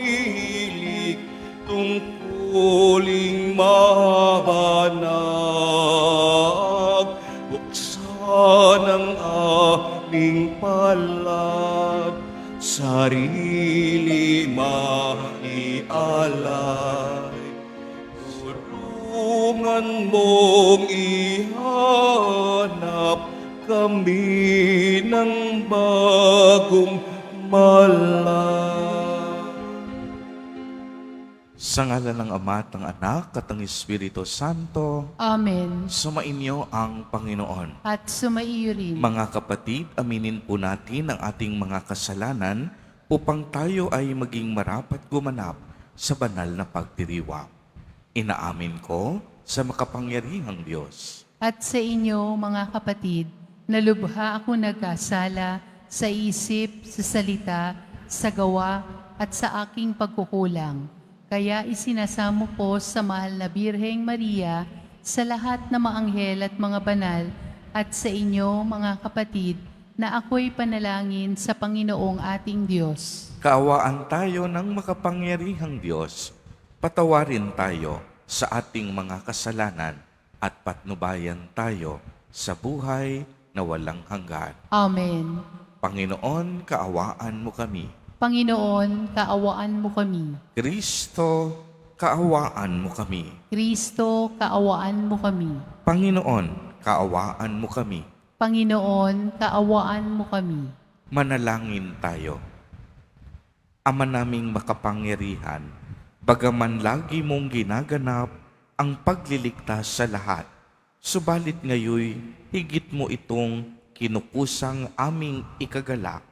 hilig tungkuling mabanag. Buksan ang aming palad, sarili maialay. Tulungan mong ihanap kami ng bagong malang. Sa ngalan ng Ama at ng Anak at ng Espiritu Santo, Amen. sumainyo ang Panginoon. At sumaiyo rin. Mga kapatid, aminin po natin ang ating mga kasalanan upang tayo ay maging marapat gumanap sa banal na pagdiriwang. Inaamin ko sa makapangyarihang Diyos. At sa inyo, mga kapatid, na lubha ako nagkasala sa isip, sa salita, sa gawa, at sa aking pagkukulang. Kaya isinasamo po sa mahal na Birheng Maria, sa lahat ng mga anghel at mga banal, at sa inyo, mga kapatid, na ako'y panalangin sa Panginoong ating Diyos. Kaawaan tayo ng makapangyarihang Diyos. Patawarin tayo sa ating mga kasalanan at patnubayan tayo sa buhay na walang hanggan. Amen. Panginoon, kaawaan mo kami. Panginoon, kaawaan mo kami. Kristo, kaawaan mo kami. Kristo, kaawaan mo kami. Panginoon, kaawaan mo kami. Panginoon, kaawaan mo kami. Manalangin tayo. Ama naming makapangyarihan, bagaman lagi mong ginaganap ang pagliligtas sa lahat, subalit ngayoy higit mo itong kinukusang aming ikagalak.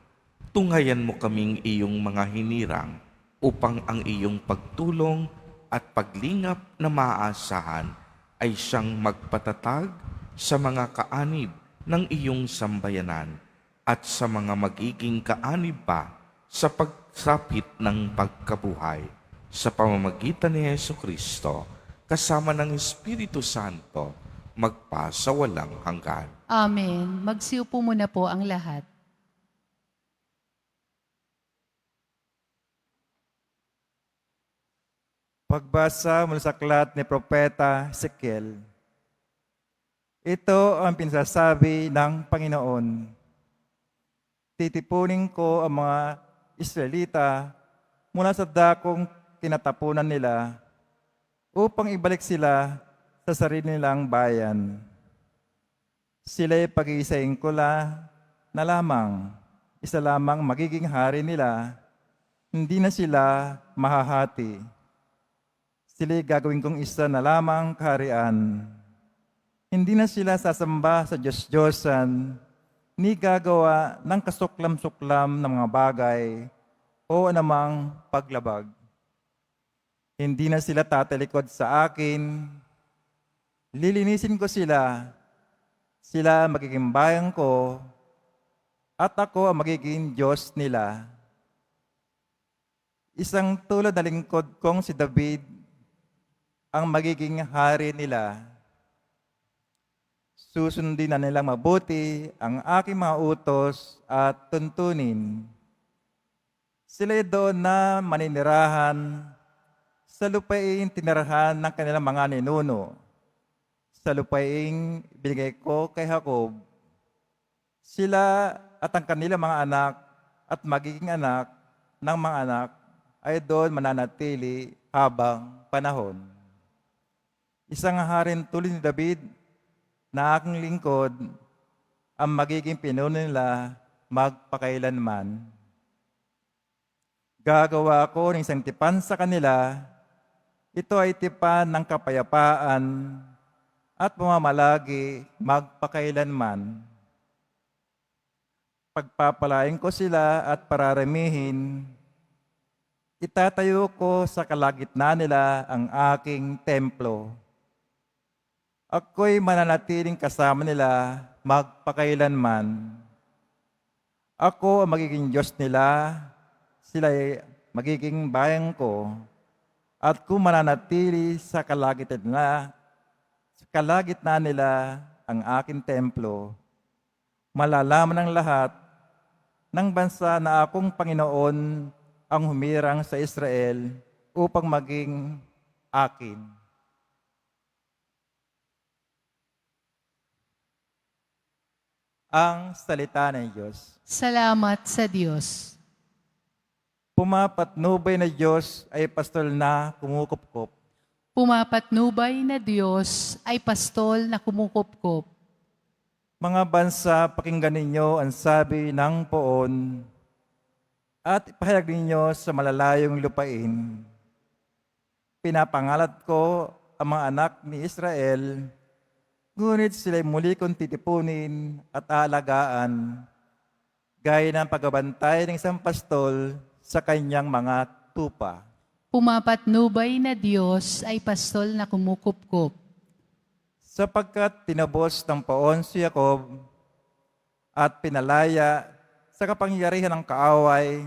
Tungayan mo kaming iyong mga hinirang upang ang iyong pagtulong at paglingap na maaasahan ay siyang magpatatag sa mga kaanib ng iyong sambayanan at sa mga magiging kaanib pa sa pagsapit ng pagkabuhay sa pamamagitan ni Jesucristo kasama ng Espiritu Santo magpa sa walang hanggan. Amen. Magsiupo muna po ang lahat. Pagbasa mula sa aklat ni Propeta Ezekiel. Ito ang pinsasabi ng Panginoon. Titipunin ko ang mga Israelita mula sa dakong kinatapunan nila upang ibalik sila sa sarili nilang bayan. Sila'y pag-iisahin ko na lamang, isa lamang magiging hari nila, hindi na sila mahahati. Sila'y gagawin kong isa na lamang kaharian. Hindi na sila sasamba sa Diyos-Diyosan, ni gagawa ng kasuklam-suklam ng mga bagay o anumang paglabag. Hindi na sila tatalikod sa akin. Lilinisin ko sila. Sila magiging bayan ko at ako ang magiging Diyos nila. Isang tulad na lingkod kong si David ang magiging hari nila. Susundin na nilang mabuti ang aking mga utos at tuntunin. Sila'y doon na maninirahan sa lupaing tinirahan ng kanilang mga ninuno, sa lupaing binigay ko kay Jacob. Sila at ang kanilang mga anak at magiging anak ng mga anak ay doon mananatili habang panahon. Isang harin tulad ni David na aking lingkod ang magiging pinuno nila magpakailanman. Gagawa ko ng isang tipan sa kanila. Ito ay tipan ng kapayapaan at pamamalagi magpakailanman. Pagpapalain ko sila at pararamihin. Itatayo ko sa kalagitnaan nila ang aking templo. Ako'y mananatiling kasama nila magpakailanman. Ako ang magiging Diyos nila, sila'y magiging bayan ko, at kung mananatili sa kalagitnaan nila ang aking templo, malalaman ng lahat ng bansa na akong Panginoon ang humirang sa Israel upang maging akin. Ang salita ng Diyos. Salamat sa Diyos. Pumapatnubay na Diyos ay pastol na kumukupkop. Pumapatnubay na Diyos ay pastol na kumukupkop. Mga bansa, pakinggan ninyo ang sabi ng poon at ipahayag ninyo sa malalayong lupain. Pinapangalat ko ang mga anak ni Israel, ngunit sila'y muli kong titipunin at aalagaan, gaya ng pagbabantay ng isang pastol sa kanyang mga tupa. Pumapatnubay na Diyos ay pastol na kumukupkop. Sapagkat tinabos ng poon si Jacob at pinalaya sa kapangyarihan ng kaaway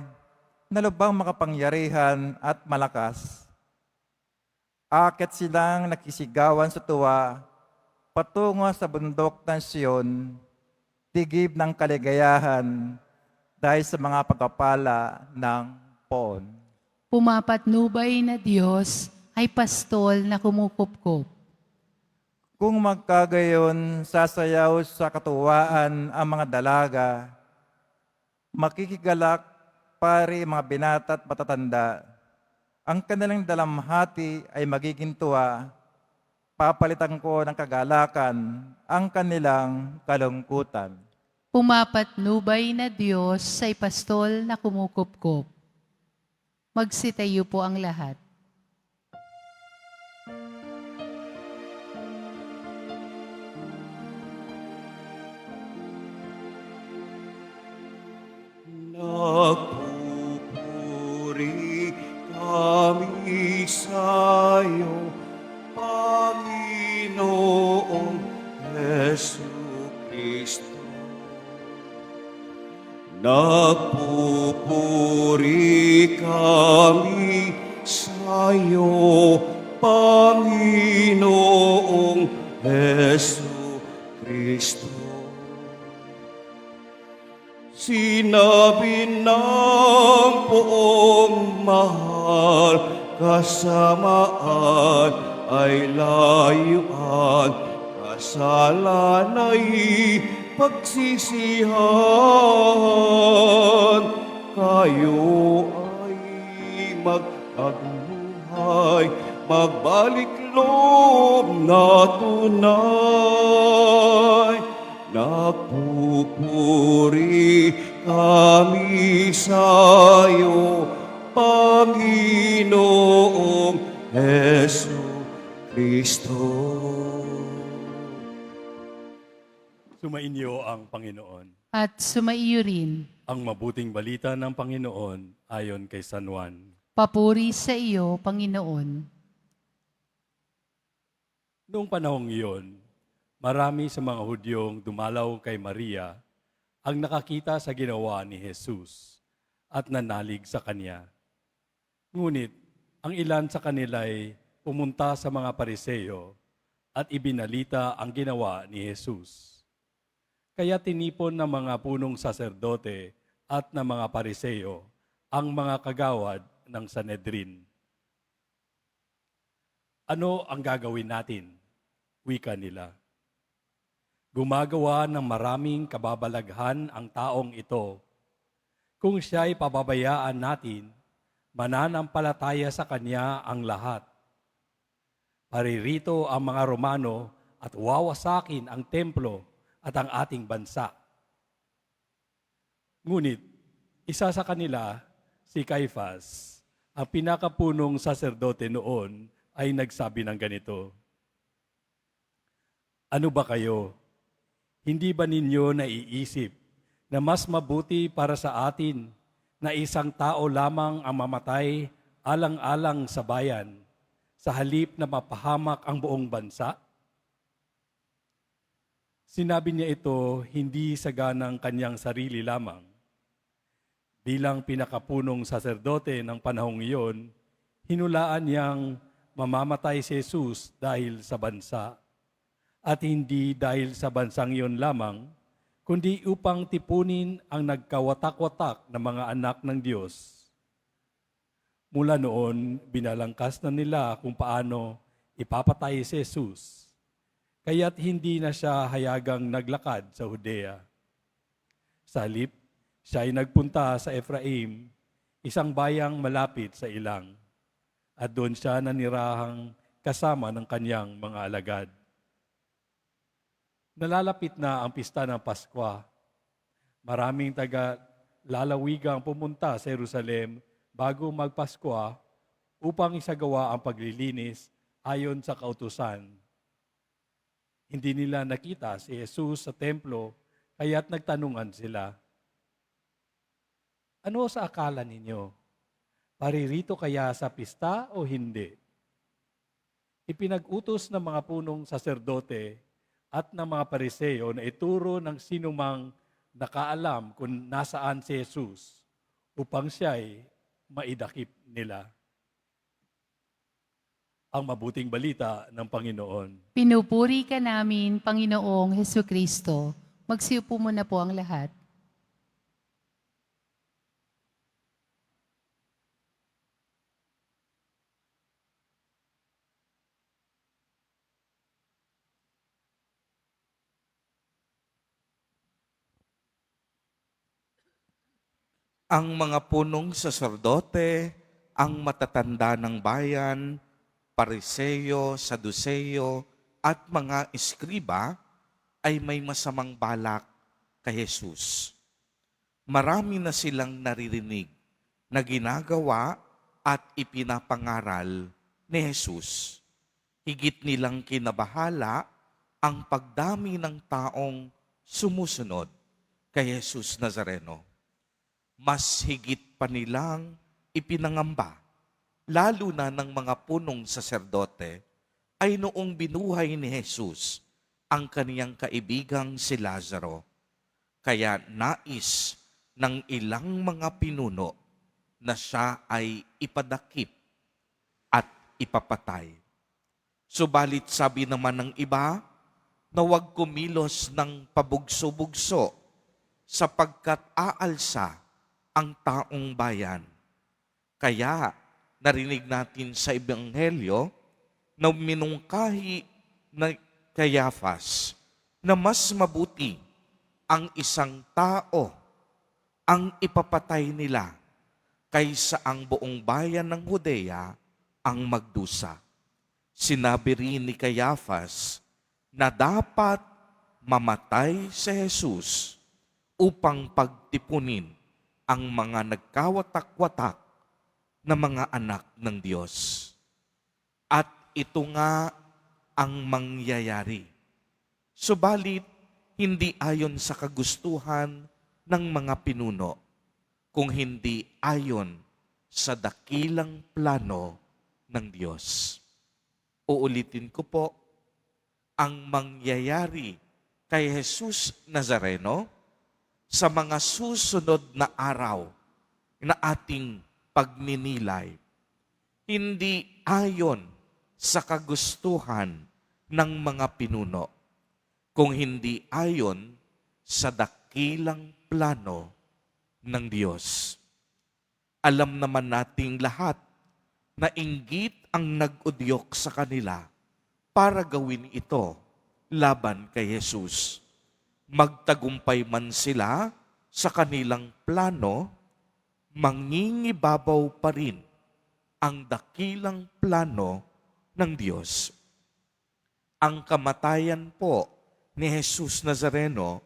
na lubang makapangyarihan at malakas. Akit silang nakisigawan sa tuwa patungo sa bundok ng Sion, tigib ng kaligayahan dahil sa mga pagpapala ng poon. Pumapatnubay na Diyos ay pastol na kumukupkop. Kung magkagayon, sasayaw sa katuwaan ang mga dalaga, makikigalak pari mga binata at matatanda. Ang kanilang dalamhati ay magiging tuwa, papalitan ko ng kagalakan ang kanilang kalungkutan. Pumapatnubay na Diyos ay pastol na kumukupkop. Magsitayo po ang lahat. Nagpupuri kami sa'yo, Panginoong Jesu Kristo. Nagpupuri kami sa'yo, Panginoong Jesu Kristo. Sinabi ng poong mahal, kasamaan ay layuan, kasalan ay pagsisihan. Kayo ay magkaguhay, magbalik loob na tunay. Nagpupuri kami sa'yo, Panginoong Jesu Kristo. Sumainyo ang Panginoon. At sumaiyo rin. Ang mabuting balita ng Panginoon ayon kay San Juan. Papuri sa iyo, Panginoon. Noong panahong iyon, marami sa mga Hudyong dumalaw kay Maria ang nakakita sa ginawa ni Jesus at nanalig sa kanya. Ngunit ang ilan sa kanila ay pumunta sa mga Pariseo at ibinalita ang ginawa ni Jesus. Kaya tinipon ng mga punong saserdote at ng mga Pariseo ang mga kagawad ng Sanhedrin. Ano ang gagawin natin? Wika nila. Gumagawa ng maraming kababalaghan ang taong ito. Kung siya'y pababayaan natin, mananampalataya sa kanya ang lahat. Paririto ang mga Romano at wawasakin ang templo at ang ating bansa. Ngunit, isa sa kanila, si Caifas, ang pinakapunong saserdote noon, ay nagsabi ng ganito, "Ano ba kayo? Hindi ba ninyo naiisip na mas mabuti para sa atin na isang tao lamang ang mamatay alang-alang sa bayan sa halip na mapahamak ang buong bansa?" Sinabi niya ito hindi sa ganang kanyang sarili lamang. Bilang pinakapunong saserdote ng panahong iyon, hinulaan niyang mamamatay si Jesus dahil sa bansa. At hindi dahil sa bansang iyon lamang, kundi upang tipunin ang nagkawatak-watak na mga anak ng Diyos. Mula noon, binalangkas na nila kung paano ipapatay si Jesus. Kaya't hindi na siya hayagang naglakad sa Judea. Sa halip, siya ay nagpunta sa Ephraim, isang bayang malapit sa ilang. At doon siya nanirahang kasama ng kanyang mga alagad. Nalalapit na ang pista ng Paskwa. Maraming taga-lalawigang pumunta sa Jerusalem bago magpaskwa upang isagawa ang paglilinis ayon sa kautusan. Hindi nila nakita si Jesus sa templo, kaya't nagtanungan sila, "Ano sa akala ninyo? Paririto kaya sa pista o hindi?" Ipinag-utos ng mga punong saserdote at ng mga pariseo na ituro ng sinumang nakaalam kung nasaan si Jesus upang siya'y maidakip nila. Ang mabuting balita ng Panginoon. Pinupuri ka namin, Panginoong Hesu Kristo. Magsiupo muna po ang lahat. Ang mga punong saserdote, ang matatanda ng bayan, pariseyo, saduseyo, at mga eskriba ay may masamang balak kay Jesus. Marami na silang naririnig na ginagawa at ipinapangaral ni Jesus. Higit nilang kinabahala ang pagdami ng taong sumusunod kay Jesus Nazareno. Mas higit pa nilang ipinangamba, lalo na ng mga punong saserdote, ay noong binuhay ni Jesus ang kaniyang kaibigang si Lazaro. Kaya nais ng ilang mga pinuno na siya ay ipadakip at ipapatay. Subalit sabi naman ng iba na huwag kumilos ng pabugso-bugso sapagkat aalsa ang taong bayan. Kaya narinig natin sa Ebanghelyo na minungkahi na Caiaphas na mas mabuti ang isang tao ang ipapatay nila kaysa ang buong bayan ng Judea ang magdusa. Sinabi rin ni Caiaphas na dapat mamatay si Jesus upang pagtipunin ang mga nagkawatak-watak na mga anak ng Diyos. At ito nga ang mangyayari. Subalit, hindi ayon sa kagustuhan ng mga pinuno, kung hindi ayon sa dakilang plano ng Diyos. Uulitin ko po, ang mangyayari kay Jesus Nazareno sa mga susunod na araw na ating pagninilay, hindi ayon sa kagustuhan ng mga pinuno, kung hindi ayon sa dakilang plano ng Diyos. Alam naman nating lahat na inggit ang nag-udyok sa kanila para gawin ito laban kay Jesus. Magtagumpay man sila sa kanilang plano, mangingibabaw pa rin ang dakilang plano ng Diyos. Ang kamatayan po ni Jesus Nazareno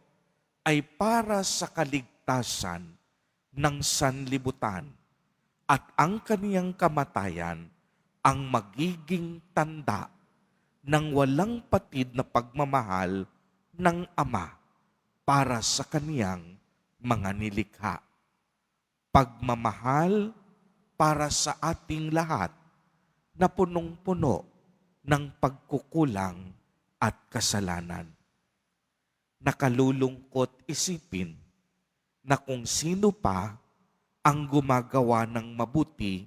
ay para sa kaligtasan ng sanlibutan at ang kaniyang kamatayan ang magiging tanda ng walang patid na pagmamahal ng Ama para sa kaniyang mga nilikha. Pagmamahal para sa ating lahat na punong-puno ng pagkukulang at kasalanan. Nakalulungkot isipin na kung sino pa ang gumagawa ng mabuti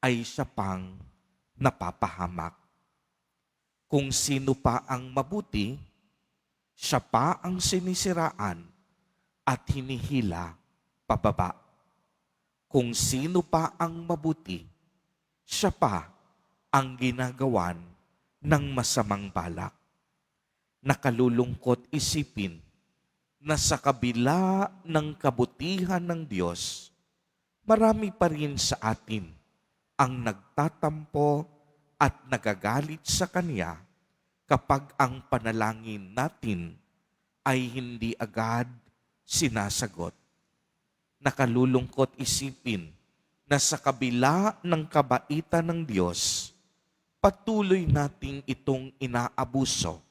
ay siya pang napapahamak. Kung sino pa ang mabuti, siya pa ang sinisiraan at hinihila pababa. kung sino pa ang mabuti, siya pa ang ginagawan ng masamang balak. Nakalulungkot isipin na sa kabila ng kabutihan ng Diyos, marami pa rin sa atin ang nagtatampo at nagagalit sa Kanya kapag ang panalangin natin ay hindi agad sinasagot. Nakalulungkot isipin na sa kabila ng kabaitan ng Diyos, patuloy nating itong inaabuso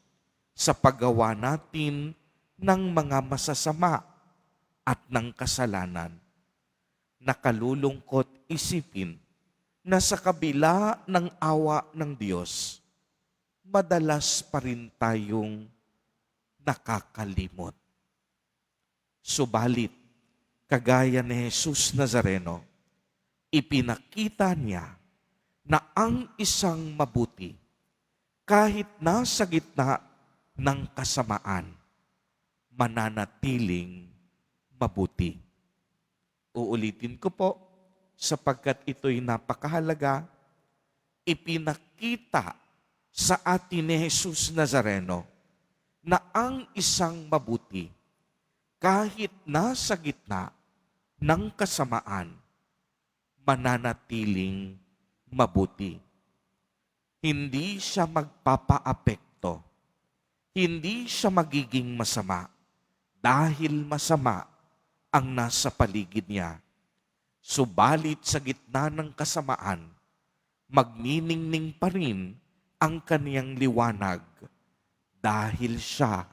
sa paggawa natin ng mga masasama at ng kasalanan. Nakalulungkot isipin na sa kabila ng awa ng Diyos, madalas pa rin tayong nakakalimot. Subalit, kagaya ni Jesus Nazareno, ipinakita niya na ang isang mabuti, kahit nasa gitna ng kasamaan, mananatiling mabuti. Uulitin ko po, sapagkat ito'y napakahalaga, ipinakita sa atin ni Jesus Nazareno na ang isang mabuti, kahit nasa gitna ng kasamaan, mananatiling mabuti. Hindi siya magpapaapekto. Hindi siya magiging masama dahil masama ang nasa paligid niya. Subalit sa gitna ng kasamaan, magniningning pa rin ang kaniyang liwanag dahil siya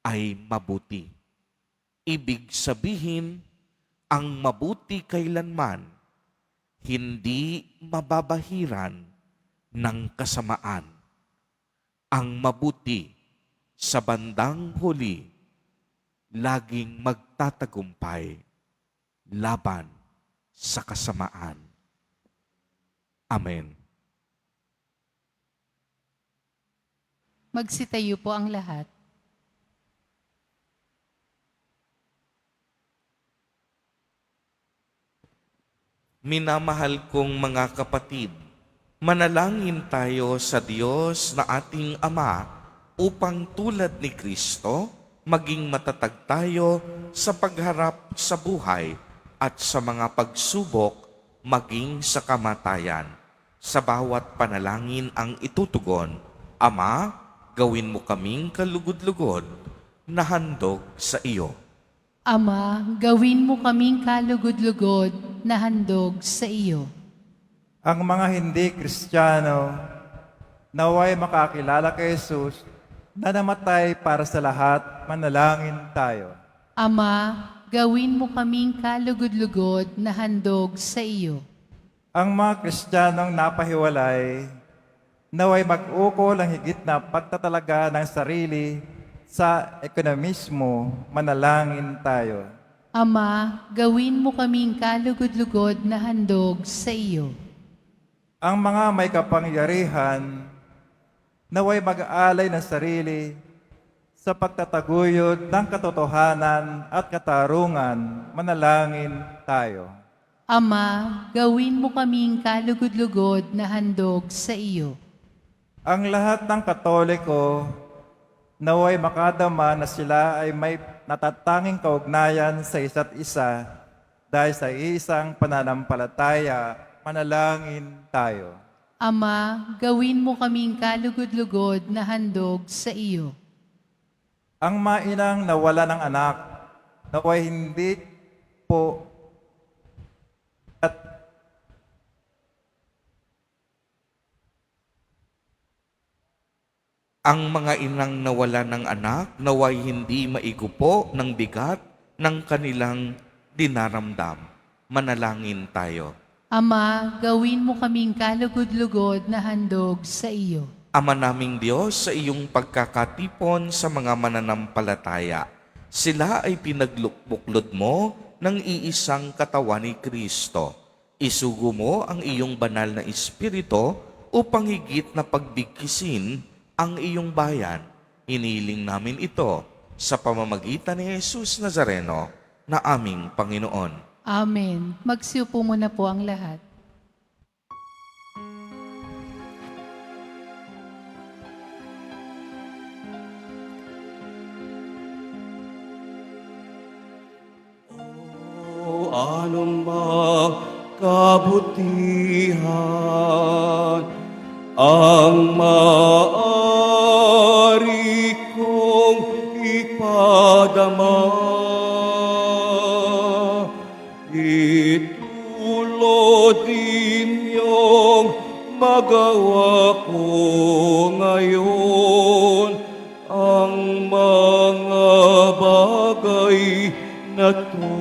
ay mabuti. Ibig sabihin, ang mabuti kailanman hindi mababahiran ng kasamaan. Ang mabuti sa bandang huli, laging magtatagumpay laban sa kasamaan. Amen. Magsitayo po ang lahat. Minamahal kong mga kapatid, manalangin tayo sa Diyos na ating Ama upang tulad ni Kristo, maging matatag tayo sa pagharap sa buhay at sa mga pagsubok maging sa kamatayan. Sa bawat panalangin ang itutugon, Ama, gawin mo kaming kalugod-lugod na handog sa iyo. Ama, gawin mo kaming kalugod-lugod na handog sa iyo. Ang mga hindi Kristiyano, naway makakilala kay Jesus na namatay para sa lahat, manalangin tayo. Ama, gawin mo kaming kalugod-lugod na handog sa iyo. Ang mga Kristiyanong napahiwalay, naway mag-ukol ang higit na pagtatalaga ng sarili sa ekonomismo, manalangin tayo. Ama, gawin mo kaming kalugod-lugod na handog sa iyo. Ang mga may kapangyarihan, naway mag-aalay ng sarili sa pagtataguyod ng katotohanan at katarungan, manalangin tayo. Ama, gawin mo kaming kalugod-lugod na handog sa iyo. Ang lahat ng Katoliko, naway makadama na sila ay may natatanging kaugnayan sa isa't isa dahil sa isang pananampalataya, manalangin tayo. Ama, gawin mo kaming kalugod-lugod na handog sa iyo. Ang mainang nawala ng anak, naway hindi po at Ang mga inang nawala ng anak, naway hindi maigupo ng bigat ng kanilang dinaramdam. Manalangin tayo. Ama, gawin mo kaming kalugod-lugod na handog sa iyo. Ama naming Diyos, sa iyong pagkakatipon sa mga mananampalataya, sila ay pinaglukbuklod mo ng iisang katawan ni Kristo. Isugo mo ang iyong banal na Espiritu upang higit na pagbigkisin ang iyong bayan. Iniling namin ito sa pamamagitan ni Jesus Nazareno na aming Panginoon. Amen. Magsiupo muna po ang lahat. O anong mang kabutihan ang maaari kong ipadama. Itulod ninyong magawa ko ngayon ang mga bagay na to.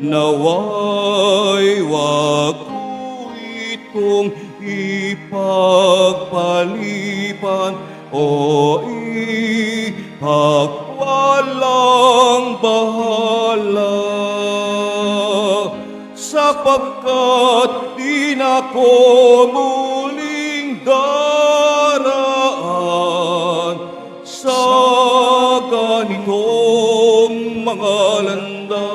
Naway wag ko itong ipagpaliban o ipagwalang bahala, sapagkat di na ko muling daraan sa ganitong mga landas.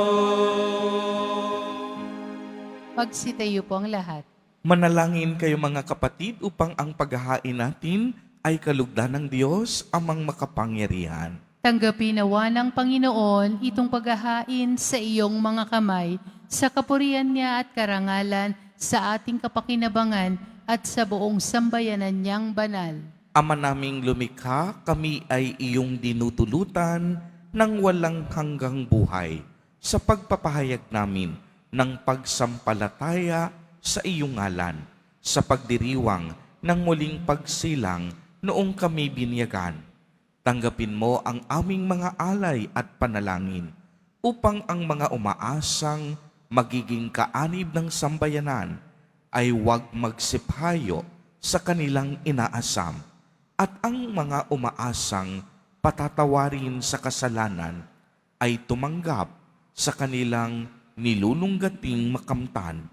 Magsitayo po ang lahat. Manalangin kayo mga kapatid upang ang paghahain natin ay kalugdan ng Diyos amang makapangyarihan. Tanggapin nawa ng Panginoon itong paghahain sa iyong mga kamay, sa kapurihan niya at karangalan, sa ating kapakinabangan at sa buong sambayanan niyang banal. Ama naming lumikha, kami ay iyong dinutulutan ng walang hanggang buhay sa pagpapahayag namin ng pagsampalataya sa iyong ngalan, sa pagdiriwang ng muling pagsilang noong kami binyagan. Tanggapin mo ang aming mga alay at panalangin upang ang mga umaasang magiging kaanib ng sambayanan ay huwag magsiphayo sa kanilang inaasam at ang mga umaasang patatawarin sa kasalanan ay tumanggap sa kanilang nilulunggating makamtan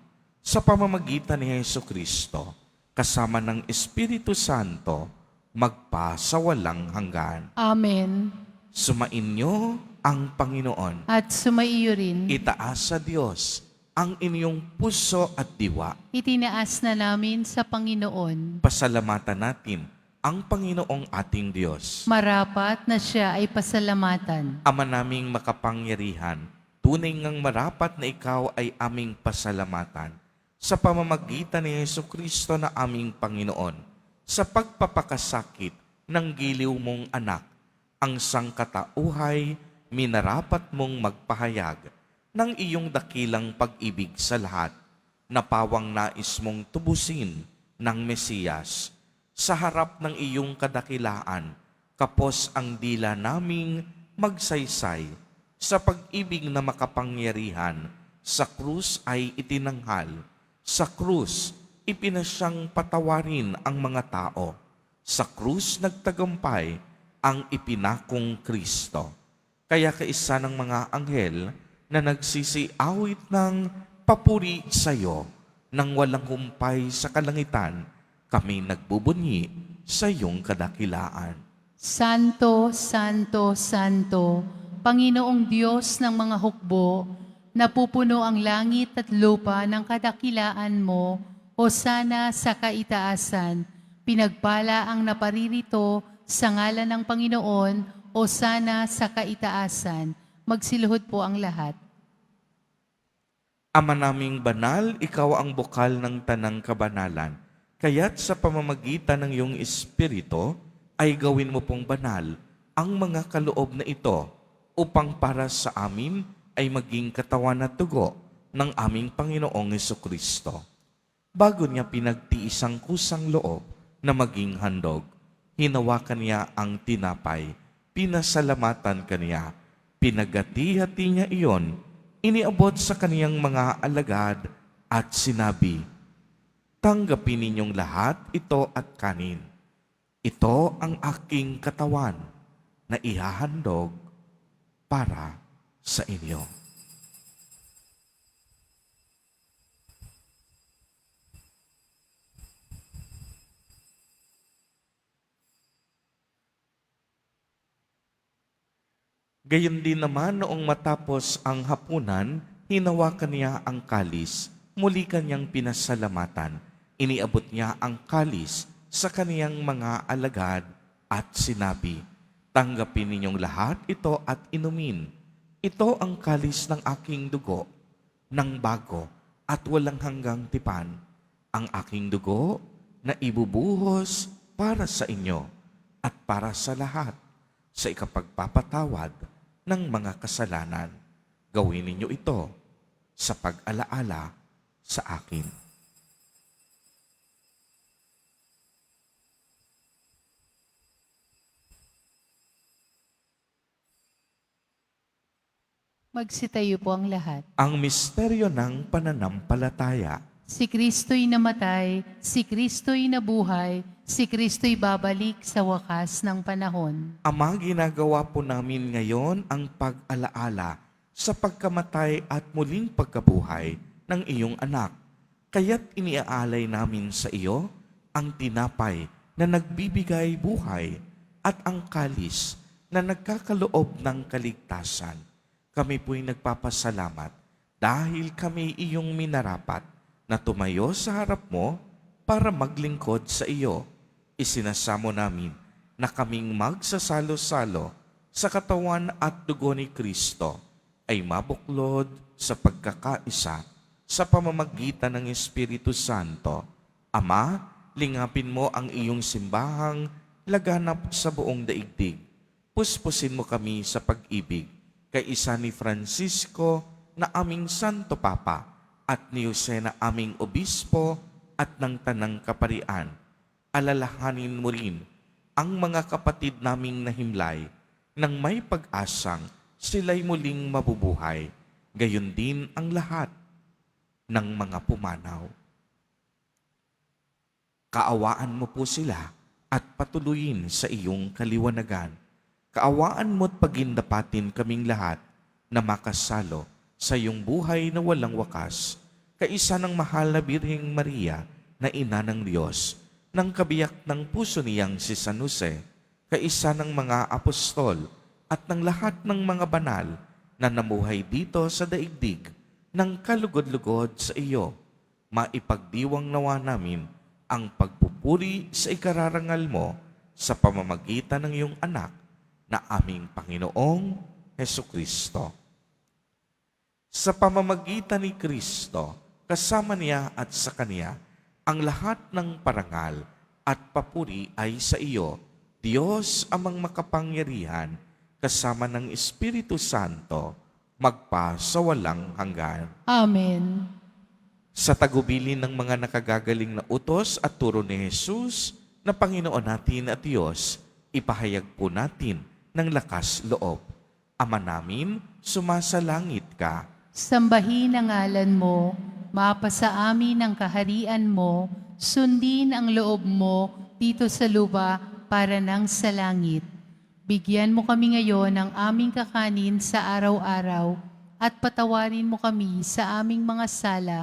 sa pamamagitan ni Jesucristo kasama ng Espiritu Santo magpasawalang hanggan. Amen. Sumainyo ang Panginoon. At sumaiyo rin, Itaas sa Diyos ang inyong puso at diwa. itinaas na namin sa Panginoon. Pasalamatan natin ang Panginoong ating Diyos. Marapat na siya ay pasalamatan. Ama naming makapangyarihan, tunay ngang marapat na ikaw ay aming pasalamatan sa pamamagitan ni Jesucristo na aming Panginoon, sa pagpapakasakit ng giliw mong anak, ang sangkatauhay minarapat mong magpahayag ng iyong dakilang pag-ibig sa lahat, na pawang nais mong tubusin ng Mesiyas. Sa harap ng iyong kadakilaan, kapos ang dila naming magsaysay, sa pag-ibig na makapangyarihan, sa krus ay itinanghal, sa krus ipinasyang patawarin ang mga tao, sa krus nagtagumpay ang ipinakong Kristo. Kaya kaisa ng mga anghel na nagsisiawit ng papuri sa iyo, nang walang humpay sa kalangitan, kami nagbubunyi sa iyong kadakilaan. Santo, Santo, Santo, Panginoong Diyos ng mga hukbo, napupuno ang langit at lupa ng kadakilaan mo, hosana sa kaitaasan, pinagpala ang naparirito sa ngalan ng Panginoon, hosana sa kaitaasan. Magsiluhod po ang lahat. Ama naming banal, ikaw ang bukal ng tanang kabanalan. Kaya't sa pamamagitan ng iyong Espiritu, ay gawin mo pong banal ang mga kaloob na ito upang para sa amin ay maging katawan at dugo ng aming Panginoong Jesucristo. Bago niya pinagtiis ang kusang loob na maging handog, hinawakan niya ang tinapay, pinasalamatan kaniya, pinagati-hati niya iyon, iniabot sa kaniyang mga alagad at sinabi, "Tanggapin ninyong lahat ito at kanin. Ito ang aking katawan na ihahandog para sa inyo." Gayon din naman noong matapos ang hapunan, hinawakan niya ang kalis, muli kanyang pinasalamatan. Iniabot niya ang kalis sa kaniyang mga alagad at sinabi, "Tanggapin ninyong lahat ito at inumin. Ito ang kalis ng aking dugo, ng bago at walang hanggang tipan, ang aking dugo na ibubuhos para sa inyo at para sa lahat sa ikapagpapatawad ng mga kasalanan. Gawin ninyo ito sa pag-alaala sa akin." Magsitayo po ang lahat. Ang misteryo ng pananampalataya. Si Kristo'y namatay, si Kristo'y nabuhay, si Kristo'y babalik sa wakas ng panahon. Ama, ginagawa po namin ngayon ang pag-alaala sa pagkamatay at muling pagkabuhay ng iyong anak. Kaya't iniaalay namin sa iyo ang tinapay na nagbibigay buhay at ang kalis na nagkakaloob ng kaligtasan. Kami po'y nagpapasalamat dahil kami iyong minarapat na tumayo sa harap mo para maglingkod sa iyo. Isinasamo namin na kaming magsasalo-salo sa katawan at dugo ni Kristo ay mabuklod sa pagkakaisa sa pamamagitan ng Espiritu Santo. Ama, lingapin mo ang iyong simbahang laganap sa buong daigdig. Puspusin mo kami sa pag-ibig kay isa ni Francisco na aming Santo Papa at ni Jose na aming Obispo at ng Tanang Kaparian. Alalahanin mo rin ang mga kapatid naming nahimlay nang may pag-asang sila'y muling mabubuhay. Gayon din ang lahat ng mga pumanaw. Kaawaan mo po sila at patuloyin sa iyong kaliwanagan. Kaawaan mo't pagindapatin kaming lahat na makasalo sa iyong buhay na walang wakas, kaisa ng mahal na Birheng Maria na Ina ng Diyos, ng kabiyak ng puso niyang si San Jose, kaisa ng mga apostol at ng lahat ng mga banal na namuhay dito sa daigdig ng kalugod-lugod sa iyo. Maipagdiwang nawa namin ang pagpupuri sa ikararangal mo sa pamamagitan ng iyong anak na aming Panginoong Hesukristo. Sa pamamagitan ni Kristo, kasama niya at sa Kanya, ang lahat ng parangal at papuri ay sa iyo, Diyos amang makapangyarihan, kasama ng Espiritu Santo, magpa sa walang hanggan. Amen. Sa tagubilin ng mga nakagagaling na utos at turo ni Jesus, na Panginoon natin at Diyos, ipahayag po natin ng lakas loob. Ama namin, sumasalangit ka. Sambahin ang ngalan mo, mapasa amin ang kaharian mo, sundin ang loob mo dito sa lupa para nang sa langit. Bigyan mo kami ngayon ng aming kakanin sa araw-araw at patawarin mo kami sa aming mga sala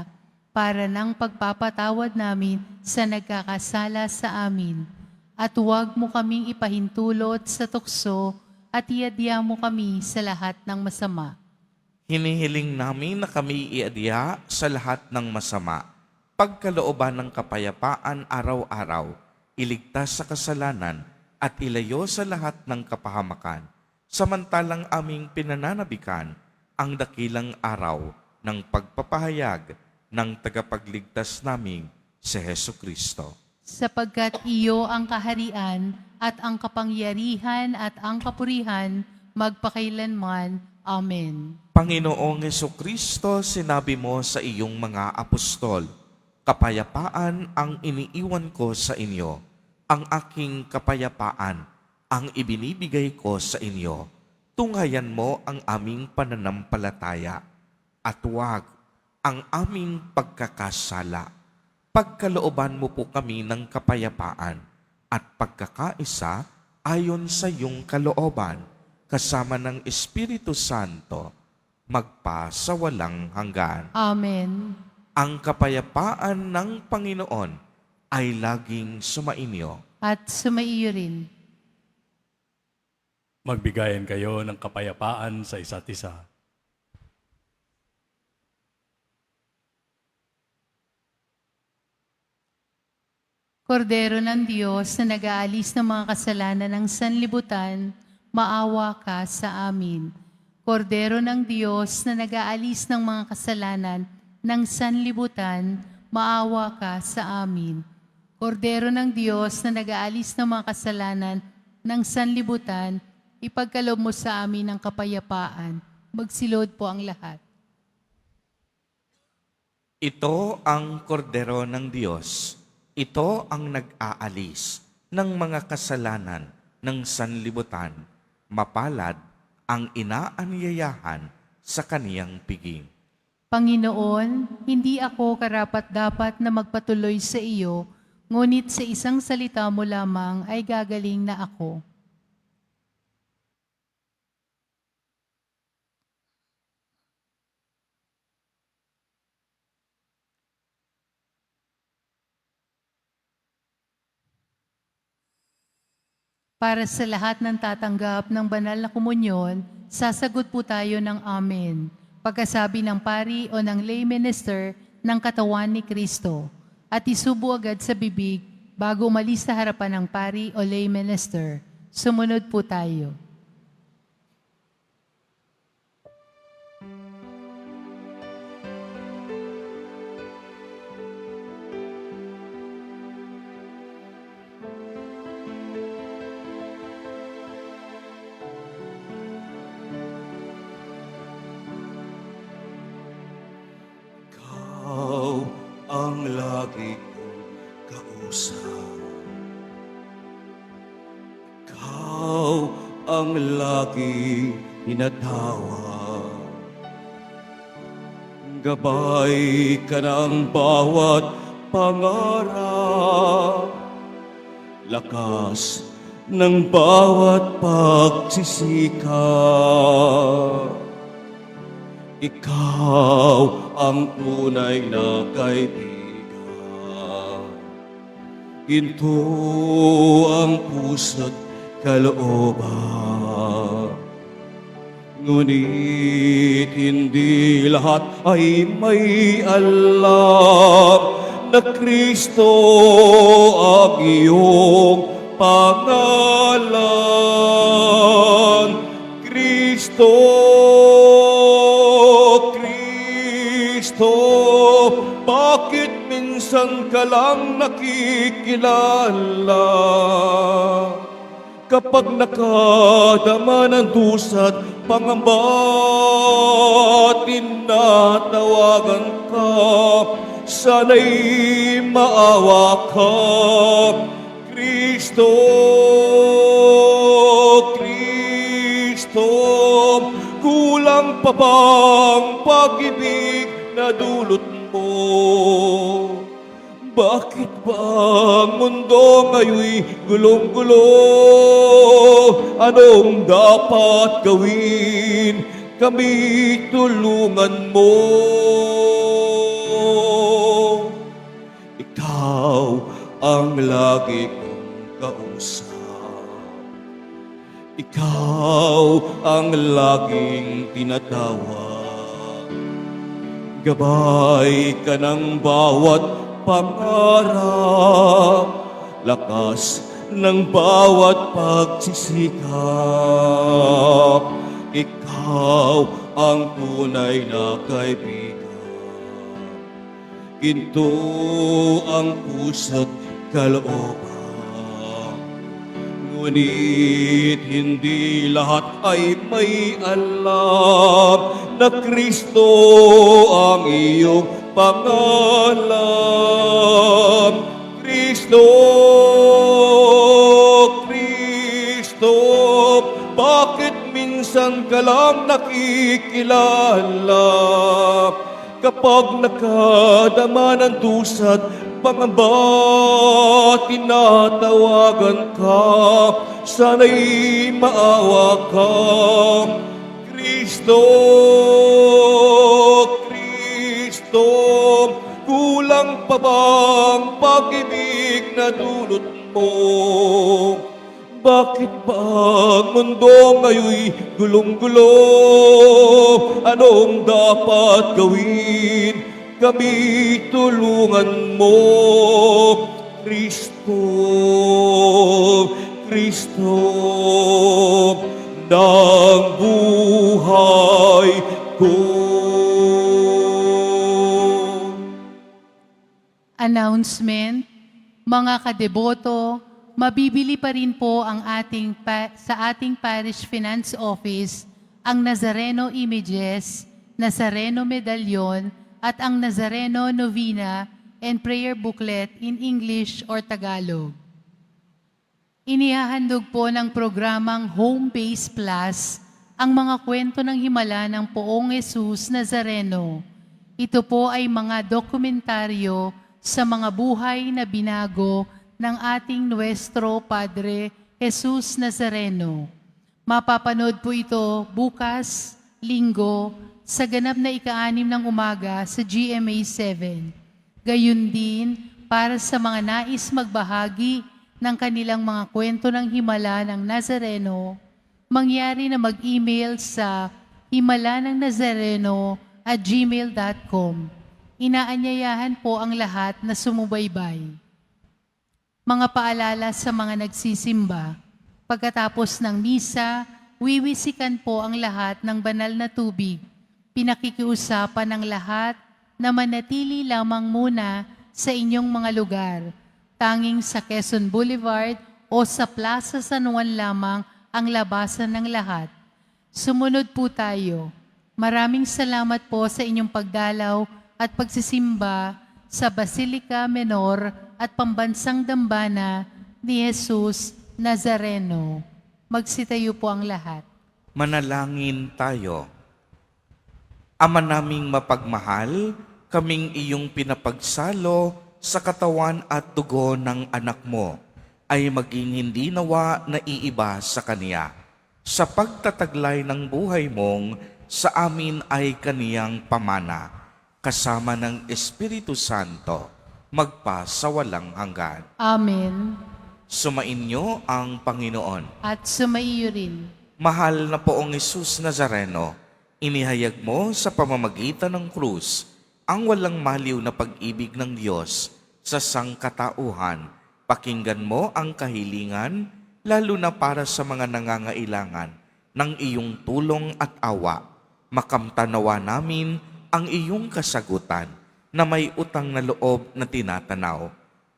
para nang pagpapatawad namin sa nagkakasala sa amin. At huwag mo kaming ipahintulot sa tukso at iadya mo kami sa lahat ng masama. Hinihiling namin na kami iadya sa lahat ng masama, pagkalooban ng kapayapaan araw-araw, iligtas sa kasalanan at ilayo sa lahat ng kapahamakan, samantalang aming pinananabikan ang dakilang araw ng pagpapahayag ng tagapagligtas naming si Hesukristo. Sapagkat iyo ang kaharian at ang kapangyarihan at ang kapurihan magpakailanman. Amen. Panginoong Hesukristo, sinabi mo sa iyong mga apostol, "Kapayapaan ang iniiwan ko sa inyo, ang aking kapayapaan ang ibinibigay ko sa inyo. Tunghayan mo ang aming pananampalataya at huwag ang aming pagkakasala. Pagkalooban mo po kami ng kapayapaan at pagkakaisa ayon sa iyong kalooban, kasama ng Espiritu Santo, magpa sa walang hanggan." Amen. Ang kapayapaan ng Panginoon ay laging sumainyo. At sumaiyo rin. Magbigayan kayo ng kapayapaan sa isa't isa. Kordero ng Diyos na nag-aalis ng mga kasalanan ng sanlibutan, maawa ka sa amin. Kordero ng Diyos na nag-aalis ng mga kasalanan ng sanlibutan, maawa ka sa amin. Kordero ng Diyos na nag-aalis ng mga kasalanan ng sanlibutan, ipagkaloob mo sa amin ang kapayapaan. Magsilod po ang lahat. Ito ang kordero ng Diyos. Ito ang nag-aalis ng mga kasalanan ng sanlibutan. Mapalad ang inaanyayahan sa kaniyang piging. Panginoon, hindi ako karapat-dapat na magpatuloy sa iyo, ngunit sa isang salita mo lamang ay gagaling na ako. Para sa lahat ng tatanggap ng banal na komunyon, sasagot po tayo ng Amen. Pagkasabi ng pari o ng lay minister ng katawan ni Kristo, at isubo agad sa bibig bago umalis sa harapan ng pari o lay minister. Sumunod po tayo. Ikaw ang lagi kong kausap. Ikaw ang lagi tinatawag. Gabay ka ng bawat pangarap. Lakas ng bawat pagsisikap. Ikaw ang tunay na kaibigan. Ito ang puso't kalooban. Ngunit hindi lahat ay may alam na Kristo ang iyong pangalan. Kristo, bakit minsan ka lang nakikilala? Kapag nakadama ng dusa't pangamba, tinatawagan ka, sana'y maawa ka. Kristo, kulang pa bang pag-ibig na dulot mo? Bakit ba ang mundo ngayon'y gulong-gulo? Anong dapat gawin? Kami tulungan mo. Ikaw ang lagi kong kausap. Ikaw ang laging tinatawag. Gabay ka ng bawat pangarap, lakas ng bawat pagsisikap. Ikaw ang tunay na kaibigan. Ginto ang puso't kalooban. Ngunit hindi lahat ay may alam na Kristo ang iyong pangalan. Kristo, bakit minsan ka lang nakikilala? Kapag nakadama ng dusa't pangamba, tinatawagan ka, sana'y maawa ka. Kristo, kulang pa bang pag-ibig na dulot mo? Bakit ba ang mundo ngayon'y gulong-gulo? Anong dapat gawin? Kami tulungan mo, Kristo, Kristo ng buhay ko. Announcement, mga kadeboto, mabibili pa rin po ang sa ating Parish Finance Office ang Nazareno Images, Nazareno Medallion, at ang Nazareno Novena and Prayer Booklet in English or Tagalog. Inihahandog po ng programang Home Base Plus ang mga kwento ng himala ng Poong Jesus Nazareno. Ito po ay mga dokumentaryo sa mga buhay na binago ng ating Nuestro Padre Jesus Nazareno. Mapapanood po ito bukas, Linggo, sa ganap na ika-6 ng umaga sa GMA 7. Gayun din para sa mga nais magbahagi ng kanilang mga kwento ng himala ng Nazareno, mangyari na mag-email sa himalanangnazareno@gmail.com. Inaanyayahan po ang lahat na sumubaybay. Mga paalala sa mga nagsisimba. Pagkatapos ng misa, wiwisikan po ang lahat ng banal na tubig. Pinakikiusapan ng lahat na manatili lamang muna sa inyong mga lugar. Tanging sa Quezon Boulevard o sa Plaza San Juan lamang ang labasan ng lahat. Sumunod po tayo. Maraming salamat po sa inyong pagdalaw at pagsisimba sa Basilica Menor at Pambansang Dambana ni Jesus Nazareno. Magsitayo po ang lahat. Manalangin tayo. Ama naming mapagmahal, kaming iyong pinapagsalo sa katawan at dugo ng anak mo ay maging hindi nawa na iiba sa Kaniya. Sa pagtataglay ng buhay mong sa amin ay Kaniyang pamana, kasama ng Espiritu Santo, magpa sa walang hanggan. Amen. Sumainyo ang Panginoon. At sumaiyo rin. Mahal na Poong Jesus Nazareno, inihayag mo sa pamamagitan ng krus ang walang maliw na pag-ibig ng Diyos sa sangkatauhan. Pakinggan mo ang kahilingan, lalo na para sa mga nangangailangan ng iyong tulong at awa. Makamtanawa namin ang iyong kasagutan na may utang na loob na tinatanaw.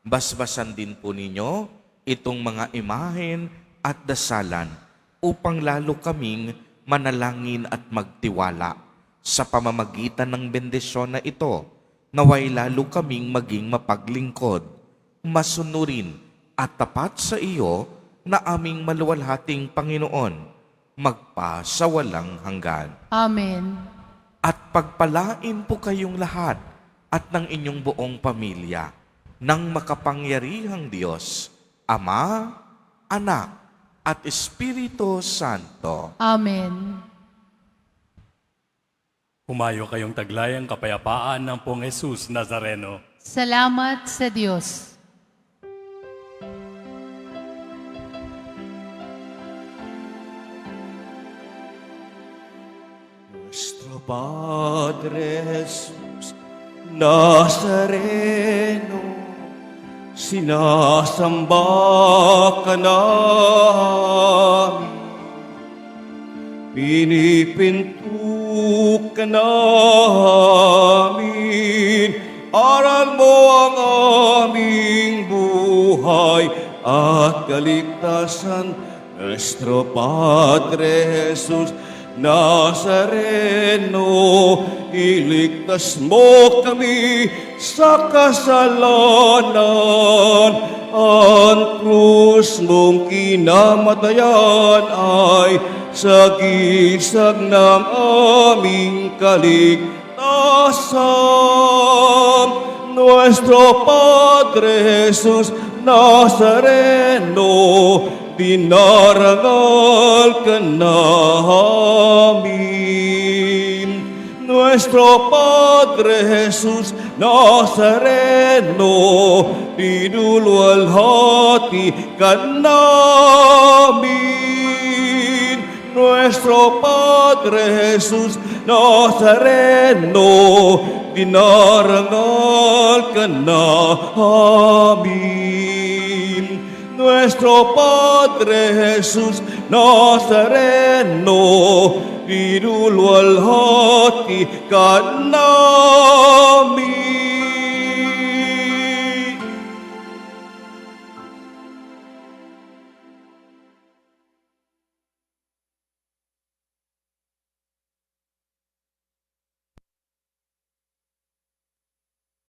Basbasan din po ninyo itong mga imahen at dasalan upang lalo kaming manalangin at magtiwala. Sa pamamagitan ng bendisyon na ito, naway lalo kaming maging mapaglingkod, masunurin at tapat sa iyo na aming maluwalhating Panginoon, magpa sa walang hanggan. Amen. At pagpalain po kayong lahat at ng inyong buong pamilya ng makapangyarihang Diyos, Ama, Anak, at Espiritu Santo. Amen. Humayo kayong taglayang kapayapaan ng Poong Jesus Nazareno. Salamat sa Diyos. Nuestro Padre Jesus Nazareno, sinasamba ka namin, pinipinto ka namin, aral mo ang aming buhay at kaligtasan. Nuestro Padre Jesus Nazareno, iligtas mo kami sa kasalanan. Ang krus mong kinamatayan ay sagisag ng aming kaligtasan. Nuestro Padre Jesus Nazareno, dinarangal ka namin. Nuestro Padre Jesús Nazareno, pinulwalhati ka namin. Nuestro Padre Jesús Nazareno, dinarangal ka namin. Nuestro Padre Jesús Nazareno, pinulwalhati ka namin.